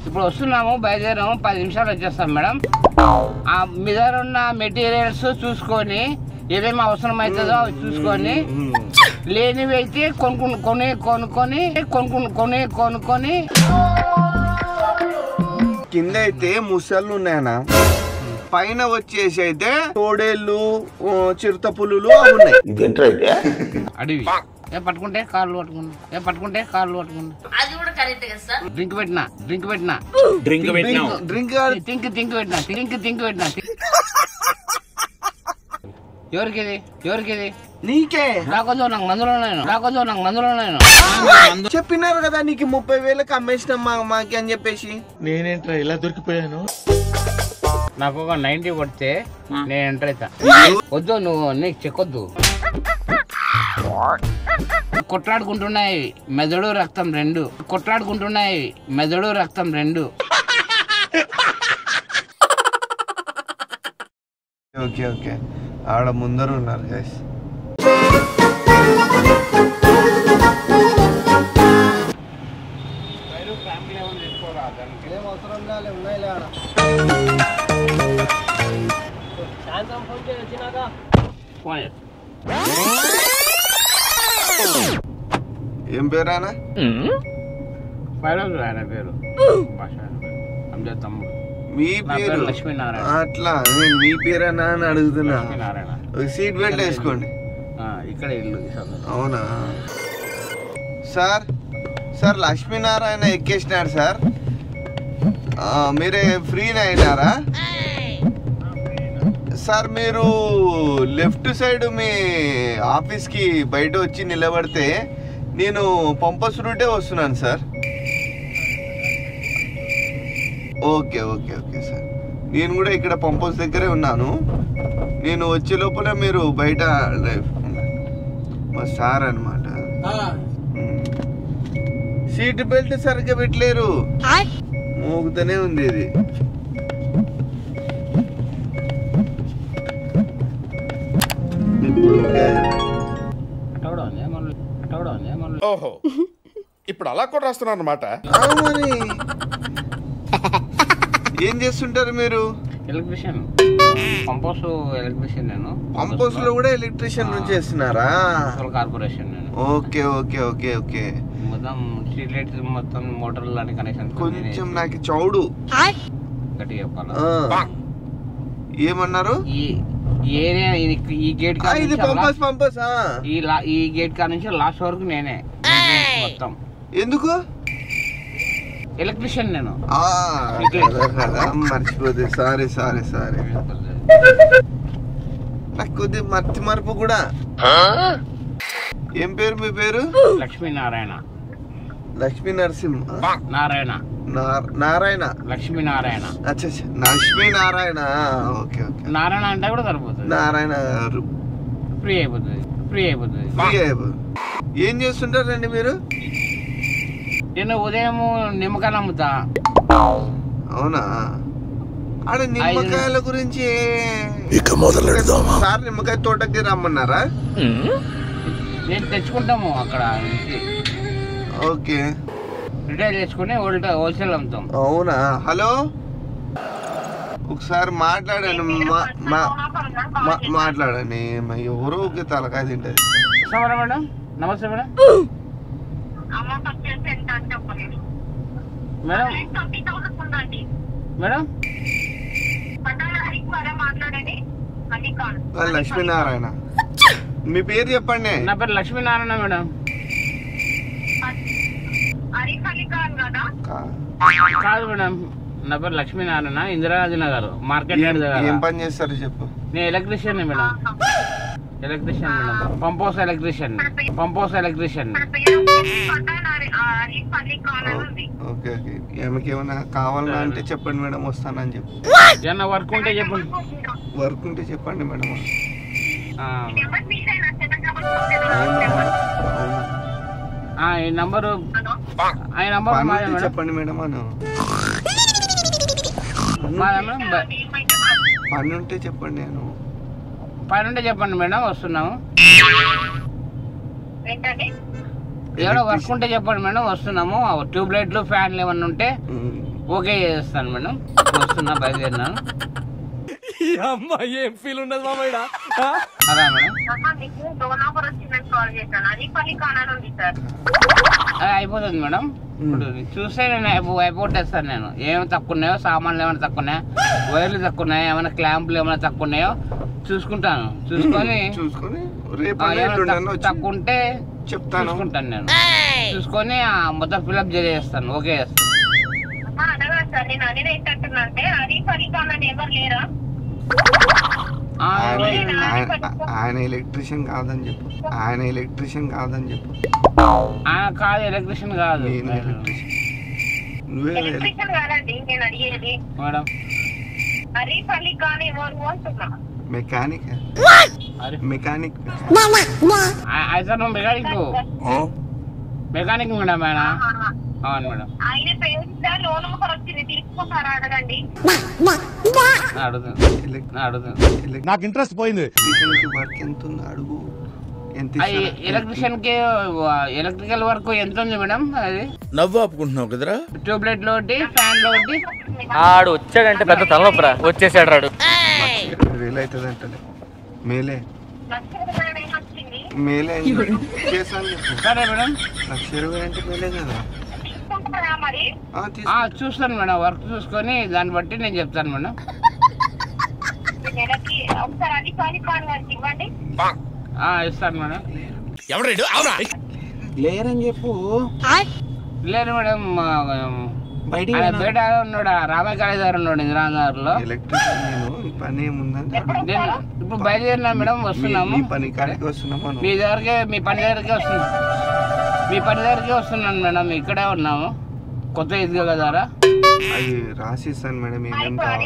ఇప్పుడు వస్తున్నాము, బయలుదేరాము, 10 నిమిషాలు వచ్చేస్తాం మేడం. మీ దగ్గర ఉన్న మెటీరియల్స్ చూసుకొని ఏమేమి అవసరం అవుతుందో అవి చూసుకొని, లేనివి అయితే కొనుక్కొని కింద అయితే ముసళ్ళు ఉన్నాయన్నా, పైన వచ్చేసి అయితే తోడేళ్ళు, చిరుత పులులు ఉన్నాయి. అడివి పట్టుకుంటే కాళ్ళు పట్టుకుంటా. అది కూడా కరెక్ట్ కదా సార్. డ్రింక్ పెట్టినా ఎవరికి నీకే రాకొద్దు, నాకు మందులో నేను చెప్పినారు కదా నీకు 30,000కి అమ్మేసినాం మాకి అని చెప్పేసి. నేనేంట్రా ఇలా దొరికిపోయాను. నాకు ఒక 90 కొడితే నేను ఎంటర్ అవుతా. వద్దు, నువ్వు నీకు చెక్కొద్దు. కొట్లాడుకుంటున్నాయి మెదడు రక్తం రెండు. ఓకే ఓకే, ఆడ ముందర ఉన్నారు గైస్. ఏం పేరానా? ఆయన పేరు తమ్ముడు. మీ పేరు లక్ష్మీనారాయణ. అట్లా నేను మీ పేరేనా అని అడుగుతున్నా. సీట్ బెల్ట్ వేసుకోండి. ఇక్కడ ఇల్లు. అవునా సార్? సార్ లక్ష్మీనారాయణ ఎక్కేసినారు సార్. మీరే ఫ్రీనే అయినారా సార్? మీరు లెఫ్ట్ సైడ్ మీ ఆఫీస్కి బయట వచ్చి నిలబడితే నేను పంపస్ రూటే వస్తున్నాను sir. Okay okay okay sir, నేను కూడా ఇక్కడ పంపస్ దగ్గరే ఉన్నాను. నేను వచ్చే లోపల మీరు బయట మా సార్ అనమాట. సీట్ బెల్ట్ సరిగ్గా పెట్టలేరు, మోగుతూనే ఉంది ఇది. ఓహో, ఇప్పుడు అలా కూడా రాస్తున్నారు అన్నమాట. మరి ఏం చేస్తుంటారు మీరు? Electrician, pump house electrician. నేను పంపోస్ లో కూడా ఎలక్ట్రీషియన్ నుంచి చేస్తున్నారా? Corporation. Okay okay okay okay. మొత్తం స్ట్రీట్ లైట్స్, మొత్తం మోటార్లు అన్ని కనెక్షన్. కొంచెం నాకు చౌడు గట్టిగా చెప్పాలా? ఏమన్నారు? ఈ ఏరియా ఈ గేట్ ఇది పంపస్ పంపస్. ఈ గేట్ కా నుంచి లాస్ట్ వరకు నేనే మొత్తం. ఎందుకు? ఎలక్ట్రీషియన్ నేను. మర్చిపోతే సారీ సారీ సారీ, నాకు కొద్ది మర్చి మరపు కూడా. ఏం పేరు మీ పేరు? లక్ష్మీనారాయణ. లక్ష్మీ నరసింహ నారాయణ. నారాయణ లక్ష్మీనారాయణ. అచ్చా లక్ష్మీనారాయణ. ఓకే ఓకే, నారాయణ అంటే కూడా సరిపోతుంది. నారాయణ గారు ఫ్రీ అయిపోతుంది. ఏం చేస్తుంటారండి మీరు? నేను ఉదయం నిమ్మకాయలు అమ్ముతా. అవునా? ఆడ నిమ్మకాయల గురించి సార్ నిమ్మకాయ తోటకి రమ్మన్నారా? నేను తెచ్చుకుంటాము అక్కడ నుంచి. ఓకే, రిటైల్ చేసుకుని హోల్సేల్ అమ్ముతాం. అవునా? హలో, ఒకసారి మాట్లాడండి. మాట్లాడండి. ఎవరో ఒక తలకాయ తింటది. మేడం నమస్తే మేడం. మేడం లక్ష్మీనారాయణ. మీ పేరు చెప్పండి. నా పేరు లక్ష్మీనారాయణ మేడం. కాదు మేడం, నా పేరు లక్ష్మీనారాయణ. ఇందిరాగాంధీ నగర్ మార్కెట్. ఏం పని చేస్తారు చెప్పు. నేను electrician madam. Electrician madam. Pump house electrician. Okay okay, ఏమకి ఏమైనా కావాలన్నా అంటే చెప్పండి మేడం, వస్తానని చెప్పు. ఏమన్నా వర్క్ ఉంటే చెప్పండి. వర్క్ ఉంటే చెప్పండి మేడం. ఈ నంబరు చెప్పండి మేడం. పని ఉంటే చెప్పండి. పని ఉంటే చెప్పండి మేడం, వస్తున్నాము. ఏంటండి? ఏమైనా వర్క్ ఉంటే చెప్పండి మేడం, వస్తున్నాము. ట్యూబ్ లైట్లు ఫ్యాన్లు ఏమన్నా ఉంటే ఓకే చేస్తాను మేడం. వస్తున్నా, బయలుదేరినాను. ఏం ఫీల్ ఉండదు మామయ్య. అలా మేడం మీకు లోన్ ఆఫర్ వచ్చిందని కాల్ చేశాను. అది పని కానాలి సార్. అయిపోతుంది మేడం. ఇప్పుడు చూస్తే నేను అయిపోతేస్తాను. నేను ఏమైనా తక్కువ ఉన్నాయో, సామాన్లు ఏమైనా తక్కువ ఉన్నాయో, వైర్లు తక్కువ ఉన్నాయో, ఏమైనా క్లాంపులు ఏమైనా తక్కువ ఉన్నాయో చూసుకుంటాను. చూసుకొని తక్కువ ఉంటే చూసుకుంటాను. నేను చూసుకొని మొత్తం ఫిల్అప్ చేస్తాను. ఓకే చేస్తాను. అడగా సార్, నేను అనేది ఏంటంటున్నా అంటే అది పని కానని ఎవరు లేరా? ఆయన ఎలక్ట్రీషియన్ కాదని చెప్పు. ఆయన ఎలక్ట్రీషియన్ కాదని చెప్పు. కాదు, ఎలక్ట్రీషియన్ కాదు. ఎలక్ట్రీషియన్ కాదండి నేను అడిగేది. మేడం అది పని కానీ ఎవరు అంటున్నా. మెకానిక్ మెకానిక్ అయితే నువ్వు మెకానిక్ మేడం. మేడం అవును మేడం. ఆయన పేరు లోన్ ఆఫర్ వచ్చింది, తీసుకుంటారా అడగండి. అడుగుతుంది. నాకు ఇంట్రెస్ట్ పోయింది. వర్క్ ఎంత ఉంది అడుగు. ఎలక్ట్రిషియన్ కి ఎలక్ట్రికల్ వర్క్ ఎంత ఉంది మేడం? అది నవ్వు ఆపుకుంటున్నావు కదరా. ట్యూబ్ లైట్ లో ఒకటి, ఫ్యాన్ లో ఒకటి. ఆడు వచ్చాడంటే పెద్ద తలనొప్పరా, వచ్చేసాడు రాడు. 20,000 అవుతుంది అంటే మేలే మేలే చేశాను చెప్పు. సరే మేడం. 1,20,000 అంటే మేలే కదా. చూస్తాను మేడం, వర్క్ చూసుకొని దాన్ని బట్టి నేను చెప్తాను మేడం. ఇస్తాను మేడం. లేరని చెప్పు. లేదు మేడం, బయట ఉన్నాడు, రామయ్య కాలేజ్ గారు ఉన్నాడు ఇందిరానగర్ లో. ఎలక్ట్రిషియన్ నేను పని ఏముందని ఇప్పుడు బయలుదేరినా మేడం, వస్తున్నాము. పని కాడికి వస్తున్నాము. మీ పని దగ్గరికి వస్తున్నాం. మీ పని దగ్గరికి వస్తున్నాను మేడం. ఇక్కడే ఉన్నాము, కొత్త ఇదిగా కదారా. అది రాసిస్తాను మేడం. ఏమేం కావాలి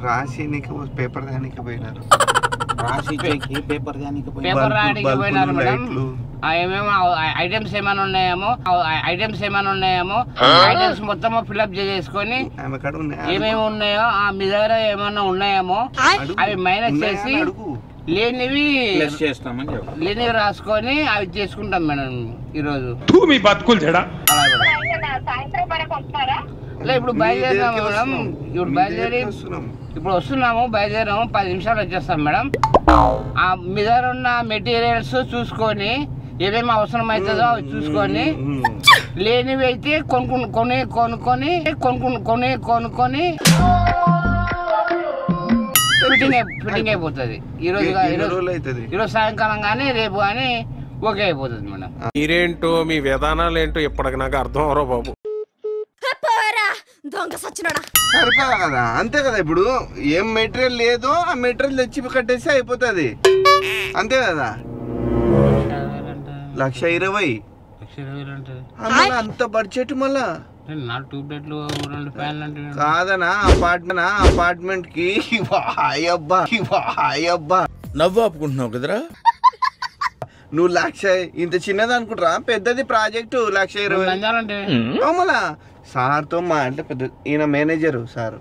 రాసి నీకు పేపర్ దానికి పోయినారు. పేపర్ రాయడానికి పోయినారు మేడం. ఏమేమో ఐటమ్స్ ఏమైనా ఉన్నాయేమో, ఐటమ్స్ మొత్తం ఫిల్అప్ చేసుకొని ఏమేమి ఉన్నాయో, మీ దగ్గర ఏమైనా ఉన్నాయేమో అవి మైనస్ చేసి లేనివి రాసుకొని అవి చేసుకుంటాం మేడం ఈరోజు. ఇప్పుడు బయలుదేరినాము మేడం. ఇప్పుడు వస్తున్నాము, బయలుదేరాము. 10 నిమిషాలు వచ్చేస్తాం మేడం. మీ దగ్గర ఉన్న మెటీరియల్స్ చూసుకొని ఏమేమి అవసరం అవుతుందో అవి చూసుకొని లేనివి అయితే కొనుక్కొని ఫిట్టింగ్ అయిపోతుంది. ఈరోజు సాయంకాలం కానీ రేపు కానీ ఓకే అయిపోతుంది మేడం. మీరేంటో మీ విధానాలు ఏంటో ఇప్పటికి నాకు అర్థం అవరో బాబు. సరిపోదా కదా, అంతే కదా. ఇప్పుడు ఏం మెటీరియల్ లేదో ఆ మెటీరియల్ తెచ్చి కట్టేసి అయిపోతుంది, అంతే కదా. 1,20,000 అంత బడ్జెట్ మళ్ళా కాదనా. అపార్ట్మెంట్ కి నవ్వు ఆపుకుంటున్నావు కదరా. నువ్వు 1,00,000 ఇంత చిన్నది అనుకుంటారా? పెద్దది ప్రాజెక్టు 1,20,000 మళ్ళా. సార్తో అంటే పెద్ద ఈయన మేనేజరు సార్.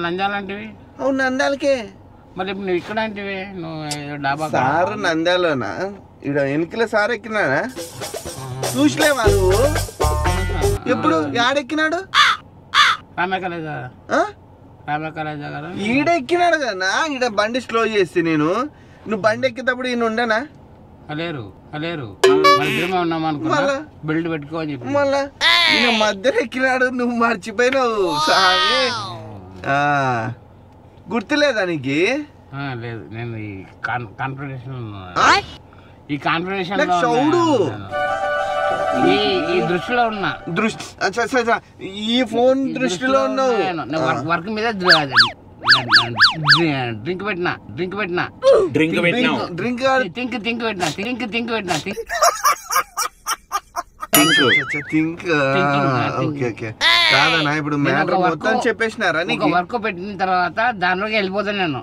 నంద్యాలంటివి? అవును నంద్యాలకే. మరి ఇప్పుడు నువ్వు ఇక్కడ అంటే సార్ నంద్యాలనా? ఇక్కడ వెనుకల సార్ ఎక్కినానా? చూసలేవా నువ్వు? ఎప్పుడు యాడెక్కినాడు? ఈడ ఎక్కినాడు కదా. ఈడ బండి స్లో చేస్తే నేను, నువ్వు బండి ఎక్కేటప్పుడు ఈయన ఉండనా? బిల్డ్ పెట్టుకోని చెప్పి మళ్ళా ఈయన మధ్యలో ఎక్కినాడు, నువ్వు మర్చిపోయినావు సాగే. గుర్తులేదా నీకు? లేదు, నేను ఈ కాన్ఫిడెన్షన్ చౌడు ఈ దృష్టిలో ఉన్నా. ఈ ఫోన్ దృష్టిలో ఉన్నావు. వర్క్ మీద డ్రింక్ పెట్టినా కాదన్నా. ఇప్పుడు మొత్తం చెప్పేసినారా నీకు? వర్క్ పెట్టిన తర్వాత దాంట్లోకి వెళ్ళిపోతాను నేను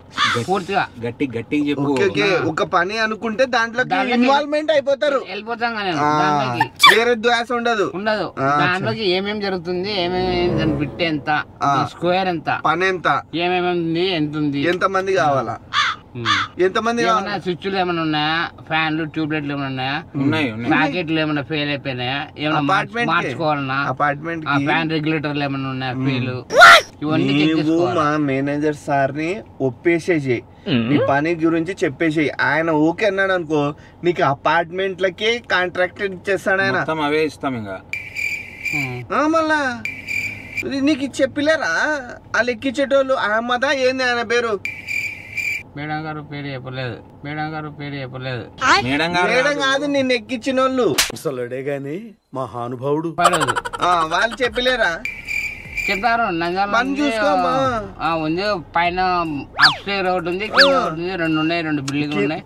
పూర్తిగా. గట్టి ఒక పని అనుకుంటే దాంట్లో ఇన్వాల్వ్మెంట్ అయిపోతారు, వెళ్ళిపోతాం. వేరే ధ్యాస ఉండదు. దాంట్లోకి ఏమేమి జరుగుతుంది, ఏమేమి బిట్ ఎంత, స్క్వేర్ ఎంత, పని ఎంత, ఏమేమి ఉంది, ఎంత ఉంది, ఎంత మంది కావాలా, ఎంతమంది ఏమన్నా స్విచ్లు ఏమైనా ఉన్నాయా, ఫ్యాన్లు ట్యూబ్లైట్లు ఏమైనా ఉన్నాయా, ప్యాకెట్లు ఏమైనా ఫెయిల్ అయిపోయినాయా, ఏమైనా మార్చుకోవాలన్నా, అపార్ట్మెంట్ ఫ్యాన్ రెగ్యులేటర్లు ఏమైనా ఉన్నాయా ఫెయిల్, ఇవన్నీ నీవు మా మేనేజర్ సార్ని ఒప్పేసేసి నీ పని గురించి చెప్పేసి ఆయన ఓకే అన్నాడు అనుకో, నీకు అపార్ట్మెంట్లకే కాంట్రాక్ట్ ఇచ్చేస్తాడు ఆయన. అవే ఇస్తాం ఇంకా. మళ్ళా నీకు చెప్పలేరా వాళ్ళు ఎక్కించేటోళ్ళు? అహ్మదా ఏంది ఆయన పేరు? మేడం గారు పేరు చెప్పలేదు, మేడం గారు పేరు చెప్పలేదు. మేడం కాదు నిన్ను ఎక్కించిన వాళ్ళు అసలుడే గాని మహానుభావుడు. వాళ్ళు చెప్పలేరా? చెప్పారు. పని చూసుకోమా ఉంది, పైన అప్స్టైర్ ఒకటి ఉంది, కింద ఒకటి ఉంది, 2 ఉన్నాయి, 2 బిల్డింగ్లు ఉన్నాయి.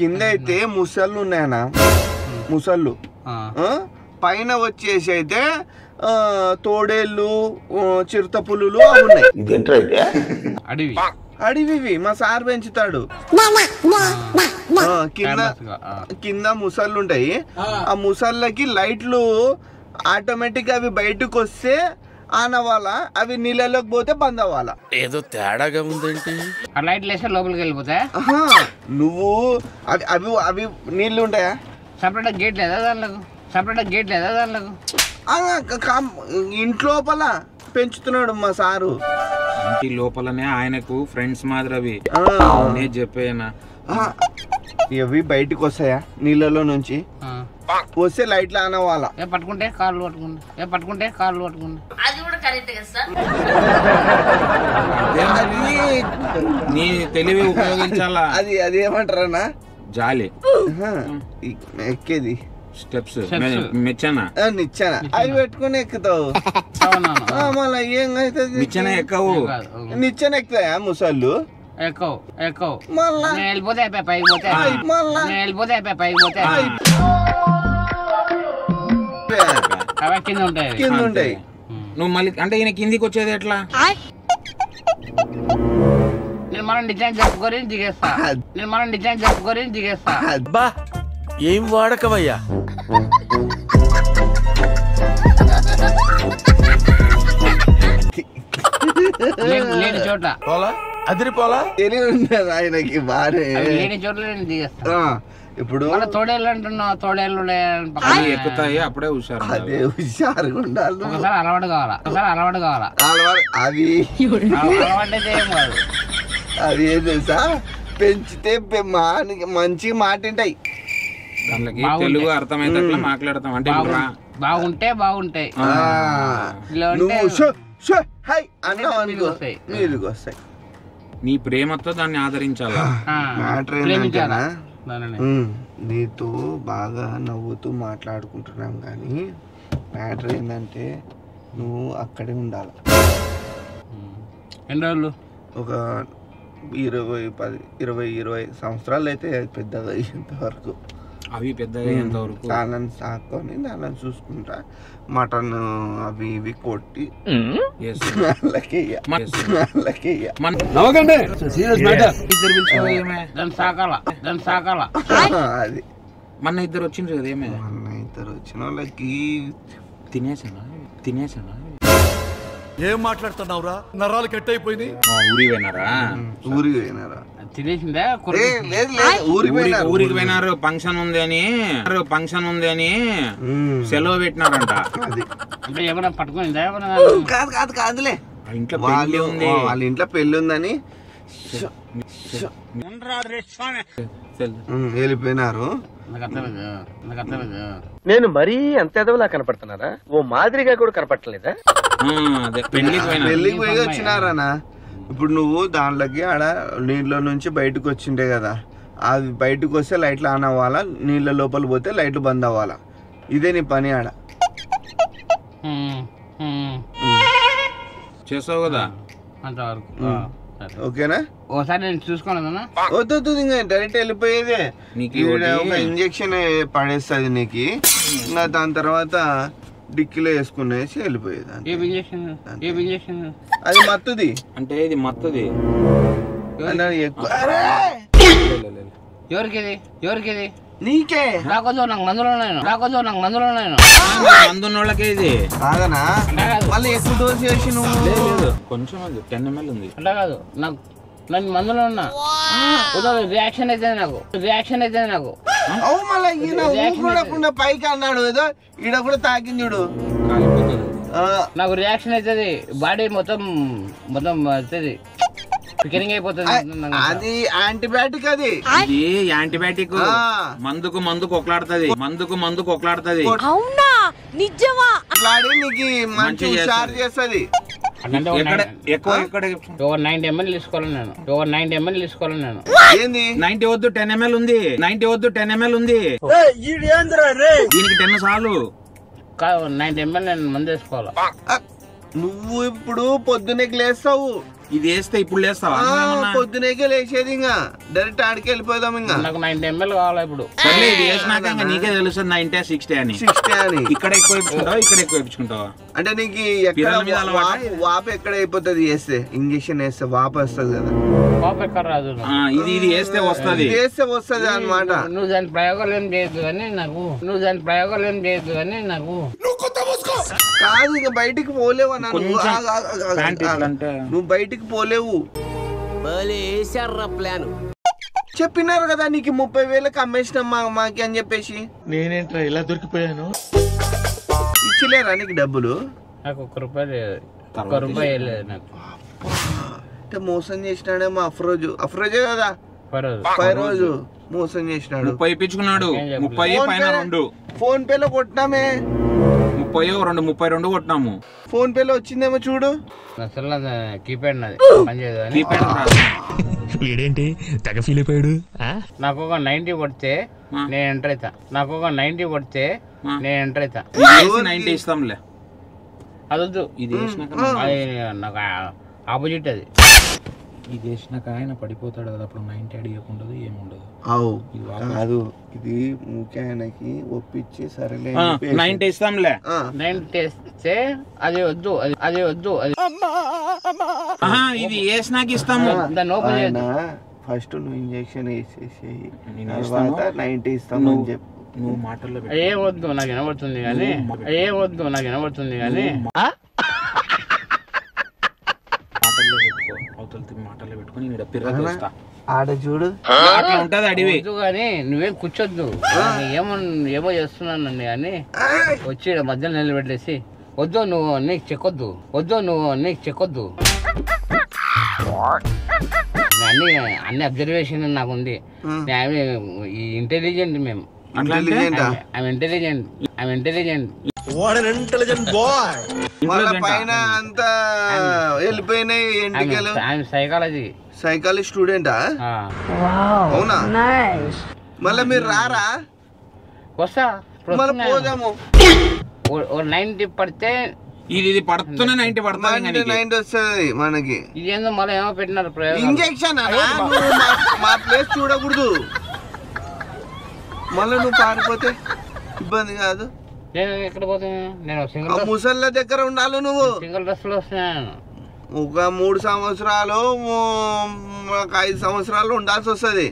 కింద అయితే ముసళ్ళు ఉన్నాయన్నా, ముసళ్ళు. పైన వచ్చేసి అయితే తోడేళ్ళు, చిరుత పులులు ఉన్నాయి. అడవి అడివి మా సార్ పెంచుతాడు. కింద ముసళ్ళు ఉంటాయి. ఆ ముసళ్ళకి లైట్లు ఆటోమేటిక్ అవి బయటకు వస్తే ఆన్ అవ్వాలా, అవి నీళ్ళలోకి పోతే బంద్ అవ్వాలా. ఏదో తేడాగా ఉందేంటి? ఆ లైట్లు వేస్తే లోపలికి వెళ్ళిపోతాయి. నువ్వు అవి అవి అవి నీళ్లు ఉంటాయా? సపరేట్ గేట్ లేదా దాంట్లో? సపరేట్ గేట్ లేదా దాంట్లో? ఇంట్లోపల పెంచుతున్నాడు మా సారు. ఇంటి లోపలనే ఆయనకు ఫ్రెండ్స్ మాదిరి నేను చెప్పేనా. ఇవి బయటకు వస్తాయా నీళ్ళలో నుంచి? వస్తే లైట్లు ఆన్ అవ్వాలా. పట్టుకుంటే కాళ్ళు పట్టుకుంటే, పట్టుకుంటే కాళ్ళు పట్టుకుంటే. అది కూడా కరెక్ట్ కదా సార్. నీ తెలివి ఉపయోగించాలా. అది అది ఏమంటారన్నా? జాలి ఎక్కేది స్టెప్స్ మెచ్చనా నిచ్చానా అవి పెట్టుకుని ఎక్కుతావు. మళ్ళీ ఏం అవుతుంది? నిచ్చెన ఎక్కవు. నిచ్చెన ఎక్కుతాయా ముసళ్ళు? ఎక్కువ మళ్ళా వెళ్ళిపోతే పైకి పోతే, మళ్ళా వెళ్ళిపోతే పైకి పోతే కింద ఉంటాయి, కింద ఉంటాయి. నువ్వు మళ్ళీ అంటే ఈయన కిందికి వచ్చేది ఎట్లా? నేను మనం డిజైన్ చెప్పుకొని దిగేస్తా, నేను మనం డిజైన్ చెప్పుకొని దిగేస్తా. బా ఏం వాడకవయ్యా. లేని చోట పోలా అదిరిపోలా తెలియదు ఆయనకి బాగా. లేని చోట్ల నేను దిగేస్తా. ఇప్పుడు తోడేళ్ళు అంటున్నావు, తోడేళ్ళు ఎక్కుతాయి అప్పుడే హుషారు. అదే హుషారుగా ఉండాలి. ఒకసారి అలవాటు కావాలా, ఒకసారి అలవాటు కావాలా. అవి అలవాటు అయితే ఏం కాదు. అది ఏం తెలుసా, పెంచితే మంచి మాట ఉంటాయి. దానికి తెలుగు అర్థమైతే మాట్లాడతాం. అంటే బాగుంటే బాగుంటాయి, నీళ్ళకి వస్తాయి. నీ ప్రేమతో దాన్ని ఆదరించాలా. నీతో బాగా నవ్వుతూ మాట్లాడుకుంటున్నాం కానీ మ్యాటర్ ఏంటంటే నువ్వు అక్కడే ఉండాలి. ఎన్ని రోజులు? ఒక 20 సంవత్సరాలు అయితే పెద్దగా అయ్యేంత వరకు. అవి పెద్దగా అయ్యేంత వరకు దాన్ని సాకొని దాన్ని చూసుకుంటా, మటన్ అవి ఇవి కొట్టి అది మన ఇద్దరు వచ్చిండ్రు కదా. ఏమే మన ఇద్దరు వచ్చిన వాళ్ళకి తినేసానా ఏం మాట్లాడుతున్నావురా? నరాలు కట్ అయిపోయింది. ఊరికి పోయినారా? తినేసిందా? ఊరికి పోయినారు. ఫంక్షన్ ఉంది అని సెలవు పెట్టినారంట. అంటే ఏమన్నా పట్టుకుందా? కాదులే, ఇంట్లో పెళ్లి ఉంది, వాళ్ళ ఇంట్లో పెళ్లి ఉందని వెళ్ళిపోయినారు. నేను మరీ అంత ఎదవలా కనపడుతున్నారా? ఓ మాదిరిగా కూడా కనపడలేదా? పెళ్లికి పోయి వచ్చినారనా? ఇప్పుడు నువ్వు దాంట్లోకి ఆడ నీళ్ళ నుంచి బయటకు వచ్చిండే కదా, అది బయటకు వస్తే లైట్లు ఆన్ అవ్వాలా, నీళ్ళ లోపల పోతే లైట్లు బంద్ అవ్వాలా. ఇదే నీ పని ఆడ. చేసావు కదా అంతవరకు. ఓకేనా? ఒకసారి నేను చూసుకోను. వద్దు ఇంకా డైరెక్ట్ వెళ్ళిపోయేదే. ఒక ఇంజక్షన్ పడేస్తుంది నీకు, ఇంకా దాని తర్వాత డిక్కీలో వేసుకునేసి వెళ్ళిపోయేది. అది మత్తుది. అంటే ఇది మత్తుది. ఎవరికి? నీకే. నాకు మందులో మందున్నోళ్ళకే ఇది కాదనా? మళ్ళీ ఎక్కువ డోస్ చేసి నువ్వు కొంచెం 10 ml ఉంది. అంటే కాదు, నాకు నన్ను మందులో ఉన్నా రియాక్షన్ అయితే నాకు అవు మళ్ళీ ఈయన ఊరుకోకుండా పైకి అన్నాడు ఏదో ఈడ కూడా తాకింది చూడు. నాకు రియాక్షన్ అవుతుంది, బాడీ మొత్తం అవుతుంది, పికరింగ్ అయిపోతుంది. అది యాంటీబయాటిక్, అది యాంటీబయాటిక్. మందుకు కొట్లాడుతుంది. అవునా నిజమా? నీకు మంచి హుషారు చేస్తుంది. ఎక్కువ 90 ml తీసుకోవాలి నేను. ఏంది 90 వద్దు 10 ml ఉంది. దీనికి 10 చాలు. 90 ml నేను మందు వేసుకోవాలి. నువ్వు ఇప్పుడు పొద్దున్నకి లేస్తావు, ఇది వేస్తే ఇప్పుడు లేస్తావా? పొద్దునేకే లేచేది, ఇంకా డైరెక్ట్ ఆడికి వెళ్ళిపోదాం. ఇంకా నాకు 90 ml కావాలి ఇప్పుడు. సర్లే ఇది వేసినాక ఇంకా నీకే తెలుస్తుంది 90 60 అని. 60 అని ఇక్కడ ఎక్కువ ఇప్పించుకుంటావా? అంటే నీకు ఎక్కడ వాపు ఎక్కడ అయిపోతుంది వేస్తే, ఇంజక్షన్ వేస్తే వాపు వస్తుంది కదా. పాప ఎక్కడ రాదు. ఇది వేస్తే వస్తుంది అన్నమాట. నువ్వు దాని ప్రయోగాలు ఏం చేయొద్దు కానీ నాకు కాదు, ఇంకా బయటికి పోలేవు అన్న. నువ్వు బయటికి పోలేవు. చెప్పినారు కదా నీకు 30,000 అమ్మేసినాం మాకి అని చెప్పేసి. నేనేంట్రా ఇలా దొరికిపోయాను? ఇచ్చిలేరా నీకు డబ్బులు? నాకు ఒక్క రూపాయి లేదు నాకు. అంటే మోసం చేసినాడేమో అఫ్రోజే కదా, రోజు మోసం చేసినాడు. 30 ఇప్పించుకున్నాడు. 30 పైన 2 ఫోన్ పేలో కొట్టినామే. 32 కొట్టినాము. ఫోన్ పేలో వచ్చిందేమో చూడు. అసలు కీప్యాడ్ నాది పనిచేయదు అని. వీడేంటి తెగ ఫీల్ అయిపోయాడు? నాకు ఒక 90 కొడితే నేను ఎంటర్ అవుతా. 90 ఇస్తాంలే. అదొద్దు, ఇది వేసినాక నాకు ఆపోజిట్ అది. ఇది వేసినాక ఆయన పడిపోతాడు కదా, అప్పుడు 90 అడిగకుండదు ఏముండదు. కాదు, ఇది ముఖ్య ఆయనకి ఒప్పించి సరేలే 90 ఇస్తాంలే. 90 ఇస్తే అది వద్దు. ఇది వేసినాక ఇస్తాము. దాన్ని ఓపెన్ చేయొద్దు. ఫస్ట్ నువ్వు ఇంజక్షన్ వేసేసేయి, తర్వాత 90 ఇస్తాము అని చెప్పు. నువ్వు మాటల్లో ఏమొద్దు నాకు వినబడుతుంది కానీ మాటల్లో పెట్టుకుని పిర్రస్తా ఆడ చూడు. అట్లా ఉంటది అడివి. కానీ నువ్వేం కూర్చోద్దు. ఏమో చేస్తున్నానండి కానీ వచ్చి మధ్యలో నిలబెట్టేసి వద్దు నువ్వు నీకు చెక్కొద్దు అన్ని అబ్జర్వేషన్ నాకు ఉంది. ఇంటెలిజెంట్ మేము. పైన అంతా వెళ్ళిపోయినాయి ఎంటికలు. సైకాలజీ స్టూడెంటా? అవునా? మళ్ళీ మీరు రారా? వస్తా, మళ్ళీ పోదాము. 90 పడితే ఇది పడుతున్నా 90 పడుతుంది. 90 వస్తుంది మనకి. ఇదేందో మళ్ళీ ఏమో పెట్టినారు ఇంజక్షన్. మా ప్లేస్ చూడకూడదు, మళ్ళీ నువ్వు పారిపోతే ఇబ్బంది కాదు. నేను ఎక్కడ పోతున్నా? నేను ముసళ్ళ దగ్గర ఉండాలి. నువ్వు సింగిల్ డ్రెస్ లో వస్తున్నాను. ఒక 3 సంవత్సరాలు 5 సంవత్సరాలు ఉండాల్సి వస్తుంది.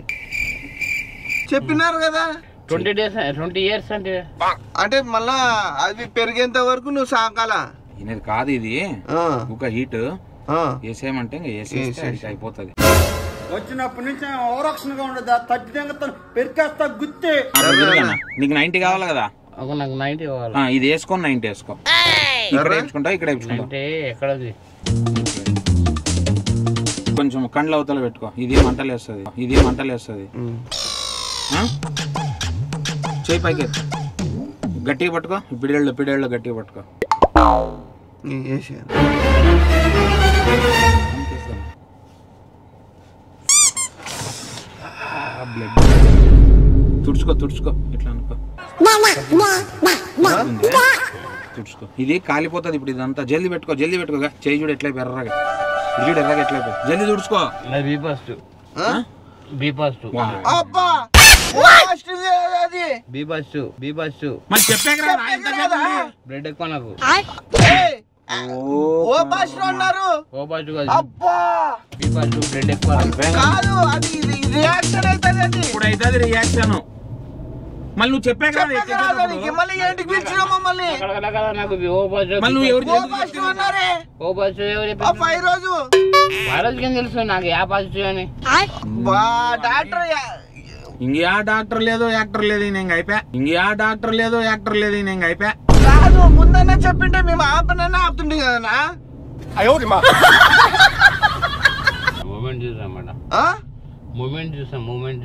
చెప్పినారు కదా 20 years అంటే మళ్ళా అది పెరిగేంత వరకు నువ్వు సాకాల. ఇది కాదు, ఇది ఒక హీట్ వేసేయమంటే అయిపోతుంది. వచ్చినప్పటి నుంచి ఓరక్షణగా ఉండదా, తగ్గితే పెరికేస్తా గుత్తే. నీకు 90 కావాలి కదా? నాకు 90 కావాలి. ఇది వేసుకొని 90 వేసుకో. ఇక్కడ వేసుకుంటా, ఇక్కడ వేసుకుంటా. ఎక్కడది? కొంచెం కండ్ల అవతల పెట్టుకో. ఇది మంటలు వేస్తుంది. చేయి పైకి గట్టిగా పట్టుకో. పిడిళ్ళు గట్టిగా పట్టుకో. తుడుచుకో ఇట్లా అనుకో. తుడుచుకో. ఇది కాలిపోతుంది ఇప్పుడు. ఇదంతా జల్దీ పెట్టుకో. చేయి చూడు ఎట్లా ఎర్రగా. ఎట్లా జల్దీ తుడుచుకో. బ్లడ్ ఎక్కువ నాకు. బ్లడ్ ఎక్కువ. ఇప్పుడు అవుతుంది రియాక్షన్. మళ్ళీ నువ్వు చెప్పే కదా మళ్ళీ ఏంటికి పిలిచినావు మమ్మల్ని? నాకు ఓ బస్సు మళ్ళీ నువ్వు ఎవరు ఓ బస్సు ఎవరు ఫైవ్ రోజు ఆ రోజు కింద తెలుసు నాకు యా బస్సు అని డాక్టర్ ఇంకే డాక్టర్ లేదు యాక్టర్ లేదు నేను అయిపోయా. ఇంకే డాక్టర్ లేదు యాక్టర్ లేదు నేను అయిపోయా. కాదు ముందన్నా చెప్పింటే మేము ఆపనన్నా ఆపుతుండే కదనా. మూమెంట్ చూసాం మేడం, మూమెంట్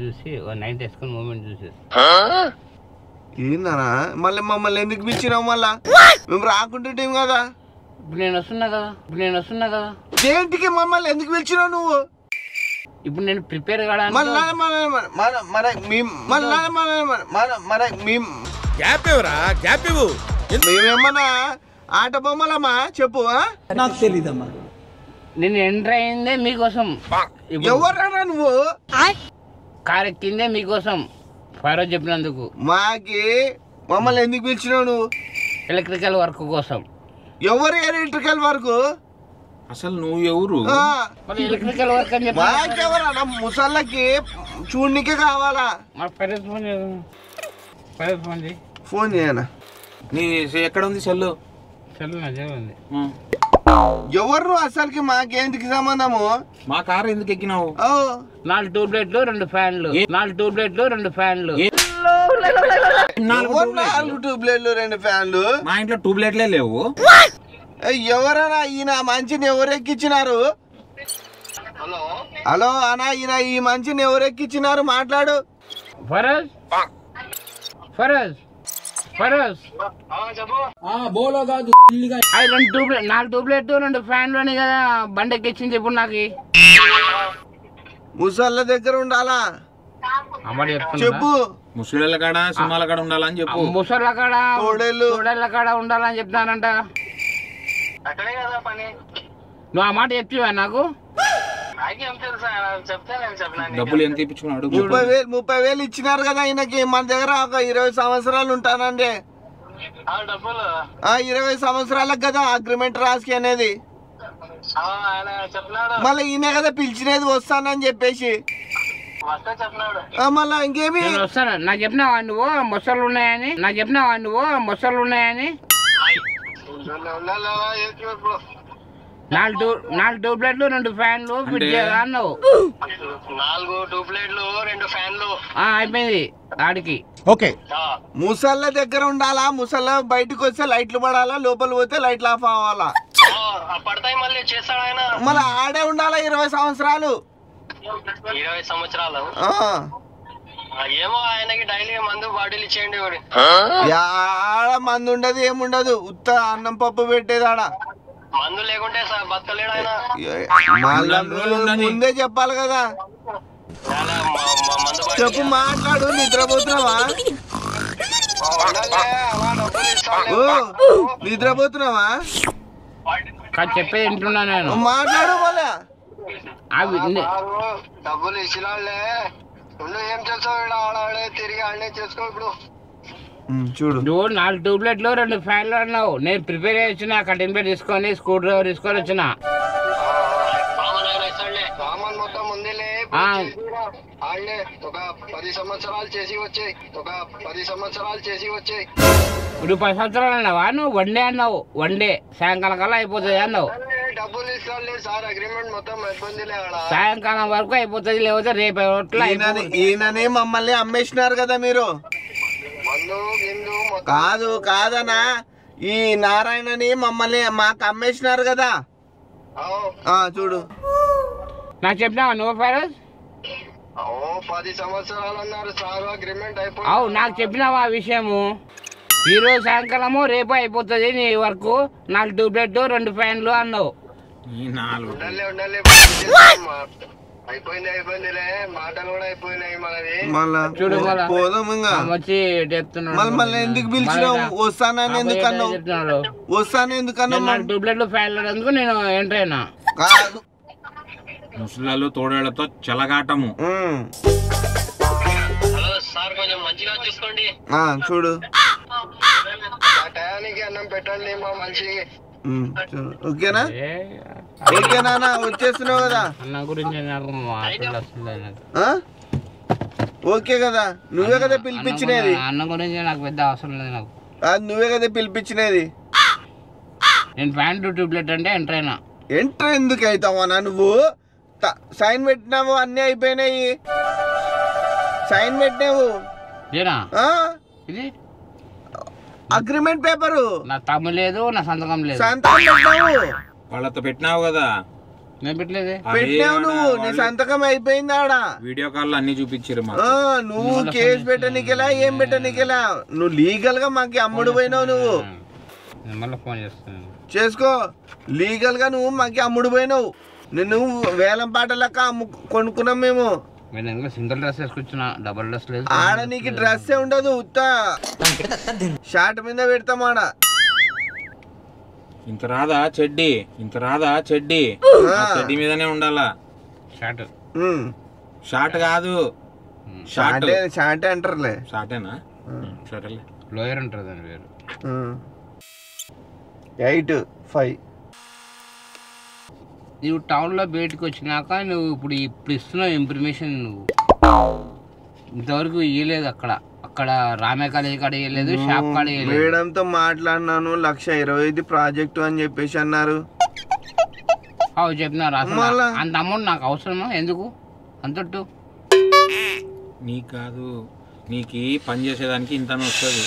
చూసి నైట్ వేసుకుని మూమెంట్ చూసేసి ఏందనా మళ్ళీ మమ్మల్ని ఎందుకు పిలిచినావు? మళ్ళా మేము రాకుంటుంటాం కదా. ఇప్పుడు నేను వస్తున్నా కదా దేంటికి మమ్మల్ని ఎందుకు పిలిచినావు నువ్వు? ఇప్పుడు నేను ప్రిపేర్ కాడా మేమేమన్నా ఆట బొమ్మలమ్మా చెప్పు. నాకు తెలీదమ్మా. నేను ఎంటర్ అయిందే మీకోసం. ఎవరన్నా నువ్వు? కార్ ఎక్కిందే మీకోసం ఫైరోజ్ చెప్పినందుకు. మాకి మమ్మల్ని ఎందుకు పిలిచినావు నువ్వు? ఎలక్ట్రికల్ వర్క్ కోసం. ఎవరు ఎలక్ట్రికల్ వర్క్? అసలు నువ్వు ఎవరు? ఎలక్ట్రికల్ వర్క్ అని చెప్పి మాకెవరన్నా ముసళ్ళకి చూడనికే కావాలా? ఫైరోజ్ ఫోన్ చేయి. ఫోన్ చేయనా? నీ ఎక్కడ ఉంది సెల్లు? సెల్ నా జేబులో ఉంది. ఎవరు అసలుకి మాకేంటికి సంబంధము? మా కారు ఎందుకు ఎక్కినావు? 4 ట్యూబ్లైట్లు 2 ఫ్యాన్లు. 4 ట్యూబ్లైట్లు 2 ఫ్యాన్లు. 4 ట్యూబ్లైట్లు 2 ఫ్యాన్లు. మా ఇంట్లో ట్యూబ్లైట్లే లేవు. ఎవరన్నా ఈయన మంచిని ఎవరు ఎక్కించినారు? హలో అన్నా, ఈయన ఈ మంచిని ఎవరు ఎక్కించినారు? మాట్లాడు. ఫైరోజ్ 4 ట్యూబ్లైట్లు 2 ఫ్యాన్లు అని కదా బండి ఎక్కించింది. ఇప్పుడు నాకు ముసళ్ళ దగ్గర ఉండాలా చెప్పు. ముసలిళ్ళ కాడ సింహాల కాడ ఉండాలని చెప్పు. ముసళ్ళ కాడ తోడేళ్ళ కాడ ఉండాలని చెప్తానంట. నువ్వు ఆ మాట చెప్తావా నాకు? డబ్బులు ఎంత ఇప్పించుకున్నాడు? 30,000 ఇచ్చినారు కదా ఈయనకి. మన దగ్గర ఒక 20 సంవత్సరాలు ఉంటానండి. 20 సంవత్సరాలకు కదా అగ్రిమెంట్ రాసి అనేది. మళ్ళీ ఈయన కదా పిలిచినది వస్తానని చెప్పేసి. మళ్ళా ఇంకేమి వస్తాను నాకు చెప్పినావా నువ్వు మొసళ్ళు ఉన్నాయని? 4 ట్యూబ్లైట్లు 2 ఫ్యాన్లు ఫిట్ చేయాలా అన్నావు. 4 ట్యూబ్లైట్లు 2 ఫ్యాన్లు అయిపోయింది ఆడికి. ఓకే, ముసళ్ళ దగ్గర ఉండాలా? ముసళ్ళ బయటకు వస్తే లైట్లు పడాలా, లోపల పోతే లైట్లు ఆఫ్ అవ్వాలా? పడతాయి. మళ్ళీ చేస్తాడు ఆయన. మళ్ళీ ఆడే ఉండాలా 20 సంవత్సరాలు. 20 సంవత్సరాలు ఏమో ఆయనకి డైలీ మందు బాటిల్ ఇచ్చేయండి. ఆడ మందు ఉండదు, ఏముండదు, ఉత్త అన్నం పప్పు పెట్టేది ఆడ. మందు లేకుంటే బతకలేడు ఆయన. ముందే చెప్పాలి కదా. చెప్పు, మాట్లాడు. నిద్రపోతున్నావా? నిద్రపోతున్నావా? చెప్పేది వింటున్నా నేను. మాట్లాడు. మళ్ళా డబ్బులు ఇచ్చినాళ్లే. నువ్వు ఏం చేస్తావు? ఆడే తిరిగి ఆడనే చేసుకో. ఇప్పుడు చూడు, నువ్వు 4 ట్యూబ్లైట్లు 2 ఫ్యాన్లు అన్నావు. నేను ప్రిపేర్ అయ్యి వచ్చిన కటింగ్ ప్లేట్ తీసుకొని స్క్రూ డ్రైవర్ తీసుకొని వచ్చిన. సామాన్ మొత్తం ఉందిలే. ఆడలే ఒక 10 సంవత్సరాలు చేసి వచ్చాయి. ఇప్పుడు 10 సంవత్సరాలు అన్నావా? నువ్వు 1 డే అన్నావు. 1 డే సాయంకాలం కల్లా అయిపోతుంది అన్నావు. డబ్బులు ఇస్తాలే సార్, అగ్రిమెంట్ మొత్తం అయిపోయిందిలే. సాయంకాలం వరకు అయిపోతుంది, లేకపోతే రేపు ఈయననే మమ్మల్ని అమ్మేసినారు కదా మీరు. కాదనా, ఈ నారాయణని మమ్మల్ని మాకు అమ్మేసినారు కదా. చూడు, నాకు చెప్పినావా నువ్వు ఫైరోజ్? 10 సంవత్సరాలు అన్నారు సార్, అగ్రిమెంట్ అయిపోయింది. అవు నాకు చెప్పినావా ఆ విషయము? ఈ రోజు సాయంకాలము రేపు అయిపోతుంది నీ వరకు. 4 ట్యూబ్లైట్లు 2 ఫ్యాన్లు అన్నావు. అయిపోయిందిలే, మాటలు కూడా అయిపోయినాయి మనది. చూడు పోదాం ఇంకా. వచ్చి చెప్తున్నాడు మళ్ళీ ఎందుకు పిలిచినావు? వస్తానని ఎందుకన్నావు? 4 ట్యూబ్లైట్లు ఫ్యాన్లు అందుకు నేను ఎంటర్ అయినా. ముసలాలు తోడేళ్లతో చెలగాటము. హలో సార్, కొంచెం మంచిగా చూసుకోండి. చూడు, టయానికి అన్నం పెట్టండి మా మనిషికి. ఓకేనా? వచ్చేస్తున్నావు కదా. అన్న గురించి నాకు మాట్లాడాల్సిందే. ఓకే కదా, నువ్వే కదా పిలిపించినది. అన్నం గురించి నాకు పెద్ద అవసరం లేదు నాకు. అది నువ్వే కదా పిలిపించినది. నేను ప్యాంటు ట్యూబ్లెట్ అంటే ఎంటర్ అయినా. ఎంటర్ ఎందుకు అవుతావా నువ్వు? సైన్ పెట్టినావు, అన్నీ అయిపోయినాయి. సైన్ పెట్టినావు. ఇది అగ్రిమెంట్ పేపరు. నా తమ్ము లేదు, నా సంతకం లేదు. సంతకం పెట్టినావు. వాళ్ళతో పెట్టినావు కదా. నేను పెట్టలేదు. పెట్టినావు నువ్వు, నీ సంతకం అయిపోయింది ఆడ. వీడియో కాల్ అన్ని చూపించారు. నువ్వు కేసు పెట్టనీకెలా, ఏం పెట్టనీకెలా, నువ్వు లీగల్ గా మాకు అమ్ముడు పోయినావు. నువ్వు మళ్ళీ ఫోన్ చేస్తాను, చేసుకో. లీగల్ గా నువ్వు మాకు అమ్ముడు పోయినావు. నిన్ను వేలం పాట లెక్క కొనుక్కున్నాం మేము. సింగిల్ డ్రెస్ వేసుకొచ్చిన, డబుల్ డ్రెస్ లేదు. ఆడ నీకు డ్రెస్సే ఉండదు, ఉత్తా షార్ట్ మీద పెడతాం ఆడ. ఇంత రాదా చెడ్డి, ఇంత రాదా చెడ్డి, చెడ్డి మీదనే ఉండాలా. షార్ట్ షార్ట్ కాదు, షార్ట్ అంటారులే. షార్టేనా? షార్టేలే. లోయర్ అంటారు దాని పేరు. 8-5. నువ్వు టౌన్లో బయటకు వచ్చినాక నువ్వు ఇప్పుడు ఇస్తున్నావు ఇన్ఫర్మేషన్. నువ్వు ఇంతవరకు ఇవ్వలేదు. అక్కడ రామే కాలేజ్ కాడ ఇవ్వలేదు, షాప్ కాడ ఇవ్వలేదు. మేడంతో మాట్లాడినాను, 1,25,000 ప్రాజెక్టు అని చెప్పేసి అన్నారు. చెప్పినారు. అంత అమౌంట్ నాకు అవసరమా? ఎందుకు అంతట్టు? నీకు కాదు, నీకు పని చేసేదానికి ఇంత వస్తుంది.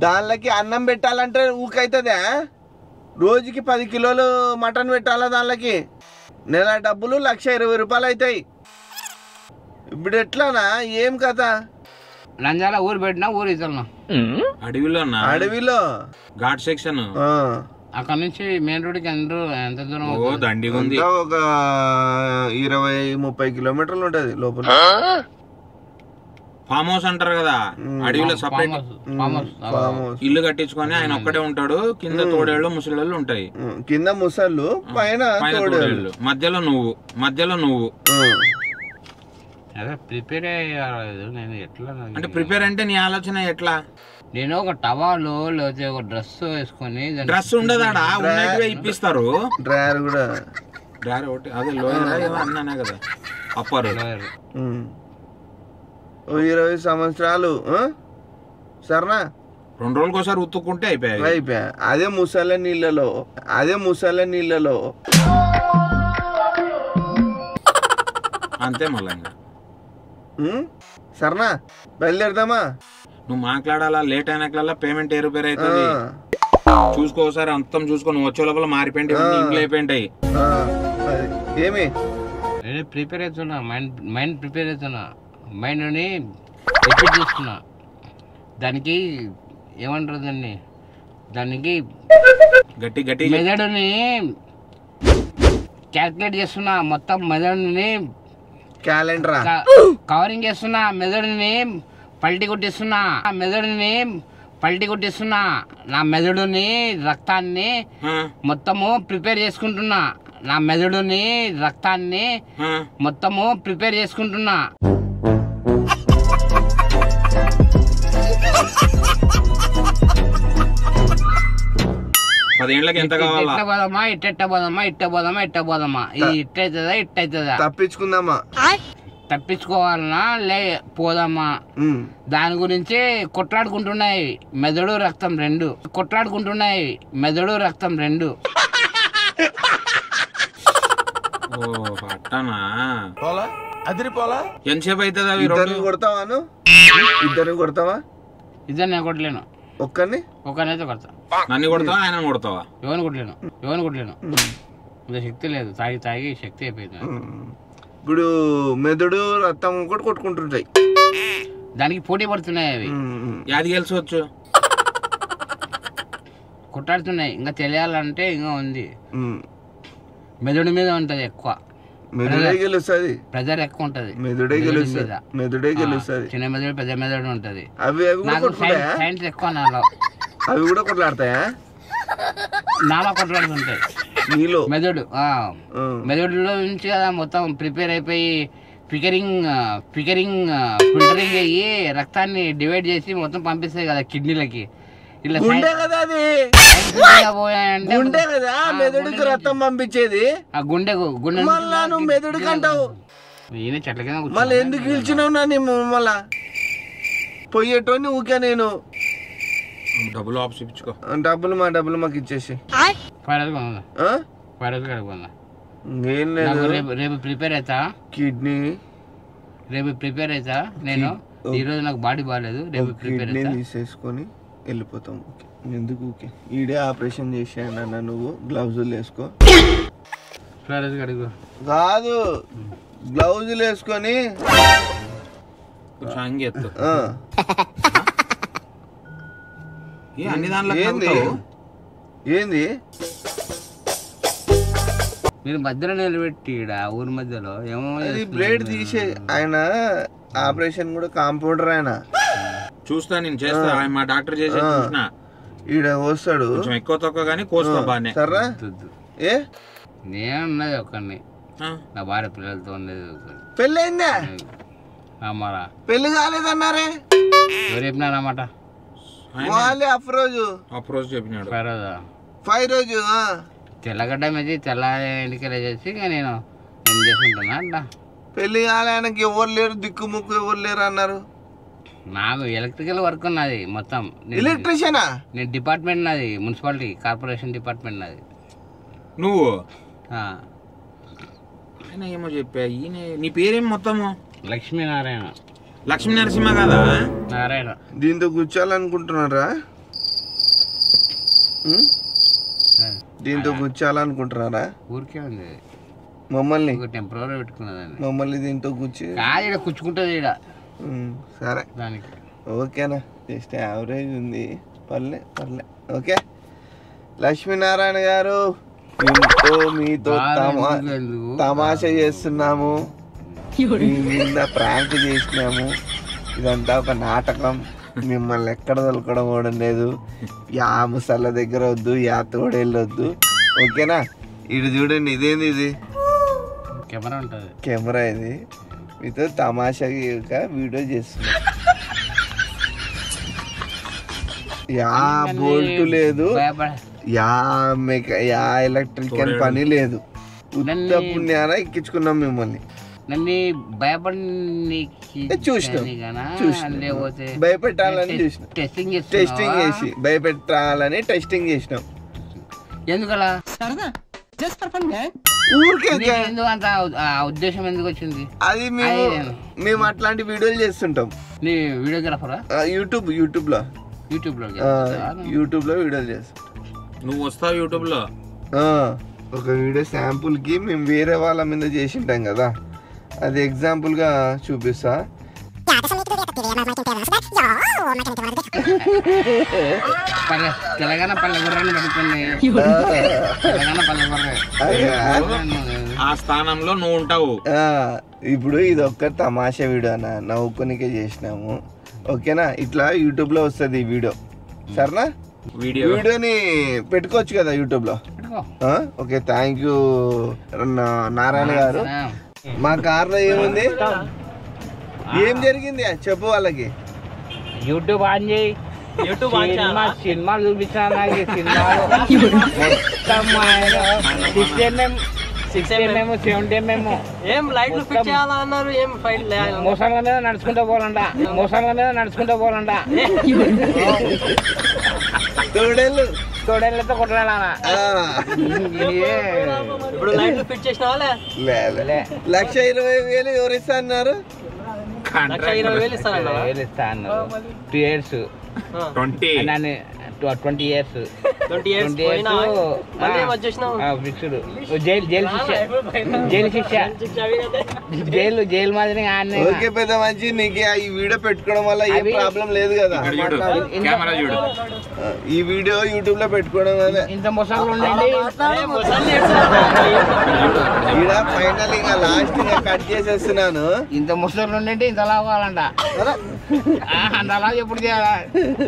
దానిలోకి అన్నం పెట్టాలంటే ఊకైతుందా? రోజుకి 10 కిలోలు మటన్ పెట్టాలా దానిలోకి? నెల డబ్బులు 1,20,000 రూపాయలు అవుతాయి. ఇప్పుడు ఎట్లానా, ఏం కథ? నంజాల ఊరు పెట్టినా ఊరు ఇతరున్నా అడవిలో ఘాట్ సెక్షన్. అక్కడ నుంచి మెయిన్ రోడ్కి ఎంత దూరం? దండి ఉంది, ఒక 20-30 కిలోమీటర్లు ఉంటది లోపల. ఫామ్ హౌస్ అంటారు కదా, అడవిలో సపరేట్ ఇల్లు కట్టించుకొని ఆయన ఒక్కడే ఉంటాడు. కింద తోడేళ్ళు ముసళ్ళు ఉంటాయి. కింద ముసళ్ళు, పైన తోడేళ్ళు. మధ్యలో నువ్వు అదే ప్రిపేర్ అయ్యారు. నేను ఎట్లా అంటే ప్రిపేర్ అంటే నీ ఆలోచన ఎట్లా? నేను ఒక టవాలు లేకపోతే ఒక డ్రెస్ వేసుకొని, డ్రెస్ ఉండదాడా, ఉన్నట్టుగా ఇప్పిస్తారు. డ్రైవర్ కూడా డ్రైవర్ ఒకటి అదే లోయర్ అన్నానే కదా, అప్పర్. 20 సంవత్సరాలు సరేనా? 2 రోజులకోసారి ఉత్తుకుంటే అయిపోయా. అదే ముసళ్ళ నీళ్ళలో అంతే. మళ్ళీ సరేనా, బయలుదేరదామా? నువ్వు మాట్లాడాలా, లేట్ అయినా పేమెంట్ ఏరుపేరు అవుతుంది. చూసుకోసారి అంతం చూసుకో. నువ్వు వచ్చే లోపల మారిపోయింది, ఇంట్లో అయిపోయింటాయి. ఏమి ప్రిపేర్ అవుతున్నా, మైండ్ ప్రిపేర్ అవుతున్నా, మైండ్ని రిపీట్ చేస్తున్నా. దానికి ఏమంటారు దానికి గట్టి మెదడుని క్యాల్కులేట్ చేస్తున్నా. మొత్తం మెదడుని క్యాలెండర్ కవరింగ్ చేస్తున్నా. మెదడుని పల్టీ కొట్టిస్తున్నా. నా మెదడుని రక్తాన్ని మొత్తము ప్రిపేర్ చేసుకుంటున్నా. మొత్తము ప్రిపేర్ చేసుకుంటున్నా. 10 ఏళ్ళకి ఎంత కావాలా? ఇట్ట పోదామా ఇది ఇట్టయితుందా తప్పించుకోవాలన్నా లే పోదామా? దాని గురించి కొట్లాడుకుంటున్నాయి మెదడు రక్తం రెండు. అట్టనా? ఎంతసేపు అవుతుంది? ఇద్దరిని కొడతావా? ఇద్దరు నేను కొట్టలేను. ఒక్కనైతే కొడతా. నన్ను కొడతావా, ఆయన కొడతావా? ఎవరిని కొట్టలేను. ఇంత శక్తి లేదు. తాగి శక్తి అయిపోయింది. ఇప్పుడు మెదడు రక్తం కూడా కొట్టుకుంటుంటాయి. దానికి పోటీ పడుతున్నాయి అవి. యాది గెలిచవచ్చు, కొట్టాడుతున్నాయి. ఇంకా తెలియాలంటే ఇంకా ఉంది. మెదడు మీద ఉంటది ఎక్కువ. మెదడే గెలుస్తుంది. ప్రెజర్ ఎక్కువ ఉంటది. మెదడే గెలుస్తుంది. చిన్న మెదడు పెద్ద మెదడు ఉంటది. సైన్స్ ఎక్కువ నాలో. అవి కూడా కొట్లాడతాయా? నాలో కొట్లాడుతుంటాయి. మెదడులో నుంచి కదా మొత్తం ప్రిపేర్ అయిపోయి ఫిల్టరింగ్ అయ్యి రక్తాన్ని డివైడ్ చేసి మొత్తం పంపిస్తాయి కదా కిడ్నీలకి. ఇలా గుండె కదా మెదడుకి రక్తం పంపించేది. గుండె మెదడుకి అంటావు. ఈయన చెట్ల కింద మళ్ళీ ఎందుకు పిలిచినావు నా మళ్ళా పోయేటోని ఊకే నేను డబ్బులు ఆఫీస్ ఇప్పించుకో. డబ్బులు మాకు ఇచ్చేసి ఏం లేదు. రేపు ప్రిపేర్ అవుతా, కిడ్నీ రేపు ప్రిపేర్ అవుతా నేను. ఈ రోజు నాకు బాడీ బాగాలేదు, రేపు ప్రిపేర్ కిడ్నీ అవుతా. తీసేసుకొని వెళ్ళిపోతాం. ఎందుకు ఊకే ఈడే ఆపరేషన్ చేసాయన్న, నువ్వు గ్లౌజులు వేసుకో. కాదు, గ్లౌజులు వేసుకొని అన్ని దాంట్లో ఏంది మీరు మధ్యలో నిలబెట్టి ఊరి మధ్యలో ఏమో బ్లేడ్ తీసే. ఆయన ఆపరేషన్ కూడా కాంపౌండర్ ఆయన. చూస్తా నేను చేస్తా, మా డాక్టర్ చేసే చూసిన. ఈడ వస్తాడు కొంచెం ఎక్కువ తక్కువ కానీ కోస్తా బాగానే. సర్రా ఏ నేనున్నది ఒక్కడిని, నా భార్య పిల్లలతో ఉన్నది. పెళ్ళి అయిందా? అమ్మారా పెళ్లి కాలేదన్నారే, ఎవరు చెప్పినారన్నమాట? వాళ్ళే అఫ్రోజు చెప్పినాడు. 5 రోజు తెల్లగడ్డ మీద తెల్ల ఎన్నికలు చేసి ఇక నేను ఏం చేసుకుంటున్నా అట్లా. పెళ్లి కాలే, ఆయనకి ఎవరు లేరు, దిక్కు ముక్కు ఎవరు లేరు అన్నారు. నాకు ఎలక్ట్రికల్ వర్క్ ఉన్నది మొత్తం. ఎలక్ట్రీషియనా? నేను డిపార్ట్మెంట్ నాది, మున్సిపాలిటీ కార్పొరేషన్ డిపార్ట్మెంట్ నాది. నువ్వు ఏమో చెప్పా. ఈయన నీ పేరేం మొత్తము? లక్ష్మీనారాయణ. లక్ష్మీ నరసింహ కాదా? నారాయణ. దీంతో కూర్చోాలనుకుంటున్నారా? దీంతో కూర్చోాలనుకుంటున్నారా? ఊరికే ఉంది మమ్మల్ని టెంపరీ పెట్టుకున్నదండి. మమ్మల్ని దీంతో కూర్చి ఇక్కడ కూర్చుకుంటుంది ఇక్కడ. సరే దానికి ఓకేనా, జస్ట్ యావరేజ్ ఉంది, పర్లే. ఓకే లక్ష్మీనారాయణ గారు, మీతో తమాషా చేస్తున్నాము, నిన్న ప్రాంక్ చేసినాము. ఇదంతా ఒక నాటకం, మిమ్మల్ని ఎక్కడ దొరకడం కూడా లేదు. యా ముసళ్ళ దగ్గర వద్దు, యా తోడెళ్ళొద్దు. ఓకేనా? ఇటు చూడండి, ఇదేంది? ఇది కెమెరా ఉంటుంది. కెమెరా ఇది. మీతో తమాషాగా వీడియో చేస్తున్నాం. యా బోల్ట్ లేదు, యా ఎలక్ట్రికల్ పని లేదు. ఉత్త పుణ్యాన ఎక్కించుకున్నాం మిమ్మల్ని. నన్ను భయపెట్టాలని చూసినాం, టెస్టింగ్ చేసి భయపెట్టాలని టెస్టింగ్ చేసినాం. ఎందుకలా? ఊరికే అంత ఉద్దేశం ఎందుకు వచ్చింది? అది మేము అట్లాంటి వీడియోలు చేస్తుంటాం. నీ వీడియోగ్రాఫరా? యూట్యూబ్ లో వీడియోలు చేస్తాం. నువ్వు వస్తావు యూట్యూబ్ లో? ఒక వీడియో శాంపుల్ కి మేము వేరే వాళ్ళ మీద చేసింటాం కదా, అది ఎగ్జాంపుల్ గా చూపిస్తా. తెలంగాణ పల్లెగూరని పెడుతుంది. ఆ స్థానంలో నువ్వు ఉంటావు. ఇప్పుడు ఇది ఒక్క తమాషా వీడియో అన్న, నవ్వుకోనికే చేసినాము. ఓకేనా? ఇట్లా యూట్యూబ్ లో వస్తుంది ఈ వీడియో. సరేనా? వీడియోని పెట్టుకోవచ్చు కదా యూట్యూబ్ లో. ఓకే, థ్యాంక్ యూ నారాయణ గారు. మా కార్లో ఏముంది, ఏం జరిగింది చెప్పు వాళ్ళకి. యూట్యూబ్ ఆన్ చేయి, సినిమాలు చూపించాను. నాకు సినిమాలు మొత్తం 6mm 7mm ఏం లైట్లు ఫిట్ చేయాలన్నారు, ఏం ఫైట్ మోసాల మీద నడుచుకుంటూ పోలంట. తోడేళ్ళతో కొట్టాలన్నా. ఇప్పుడు లైట్లు ఫిట్ చేసిన వాళ్ళే 1,20,000 ఎవరు ఇస్తా అన్నారు? 1,20,000 ఇస్తా అన్నారు. 2 years 20 years జైలు మాదిరి. ఓకే పెద్ద మంచి, నీకు ఈ వీడియో పెట్టుకోవడం వల్ల ఏం ప్రాబ్లం లేదు కదా. ఈ వీడియో యూట్యూబ్ లో పెట్టుకోవడం వల్ల ఇంత మొసాలు ఉండండి. ఫైనల్ ఇంకా లాస్ట్ గా కట్ చేసేస్తున్నాను. ఇంత ముసలు ఉండండి, ఇంతలా కావాలంట. అంతలా ఎప్పుడు చేయాలా?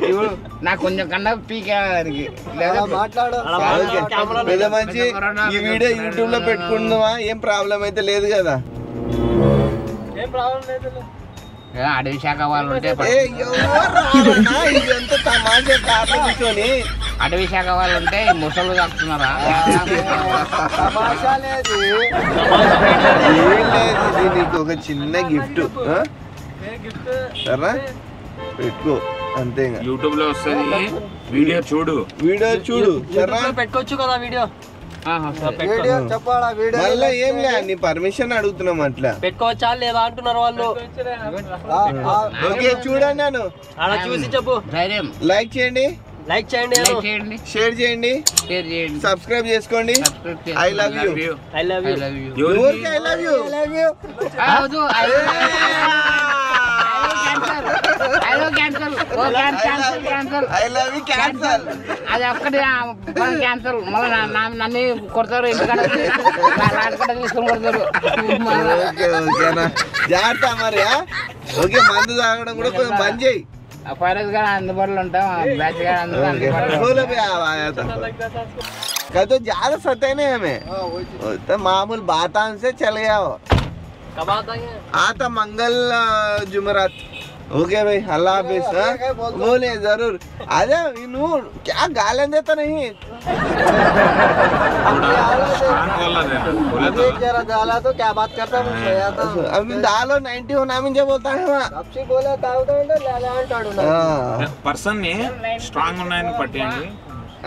ఇప్పుడు నాకు కొంచెం కన్నా పీకేదానికి పెద్ద మంచి. ఈ వీడియో యూట్యూబ్ లో పెట్టుకుందామా? ఏం ప్రాబ్లం అయితే లేదు కదా. అడవి శాఖ వాళ్ళు ఉంటే ఇదంతా తమాషా కార్లో కూర్చొని అటవీ శాఖ వాళ్ళు ఉంటే ముసలు తాకుతున్నారా? నీకు ఒక చిన్న గిఫ్ట్ సరే పెట్టుకో అంతే. యూట్యూబ్ లో వస్తుంది, వీడియో చూడు పెట్టుకోవచ్చు కదా వీడియో. చెప్పాలా వీడియో మళ్ళీ ఏం లే, నీ పర్మిషన్ అడుగుతున్నాం అట్లా. పెట్టుకోవచ్చా లేదా అంటున్నారు వాళ్ళు. ఓకే చూడండి, నేను అలా చూసి చెప్పు. ధైర్యం. లైక్ చేయండి, షేర్ చేయండి, సబ్స్క్రైబ్ చేసుకోండి. I love you. I love you. I love you. I love you cancel. అది ఒక్కటి క్యాన్సల్. మళ్ళీ నన్ను కొడతారు, ఇంటికాడ తీసుకొని కొడతారు. ఓకేనా, జాగ్రత్త మరి. ఓకే, మందు తాగడం కూడా కొంచెం బంద్ చేయి. ఫైరస్ గా అందుబాటులో ఉంటాం, బ్యాచ్ గా అందుబాటులో. कल तो ज्यादा सते नहीं हमें तो मामूल बातान से चल गया हो। कब आता है? आता मंगल जुमरात। ओके भाई, अल्लाह हाफिज। बोले जरूर आजा। इनू क्या गालन देता नहीं। जरा डाला तो क्या बात करता हूँ। अभी डालो 90 हो नाम जो बोलता है वहाँ सबसे बोला पर्सन ने स्ट्रांग ఉన్నాయని పట్టేయండి।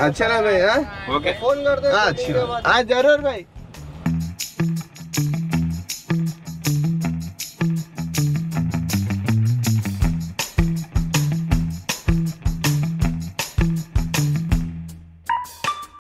अच्छा ना भाई। ओके फोन कर दे। हाँ जरूर भाई।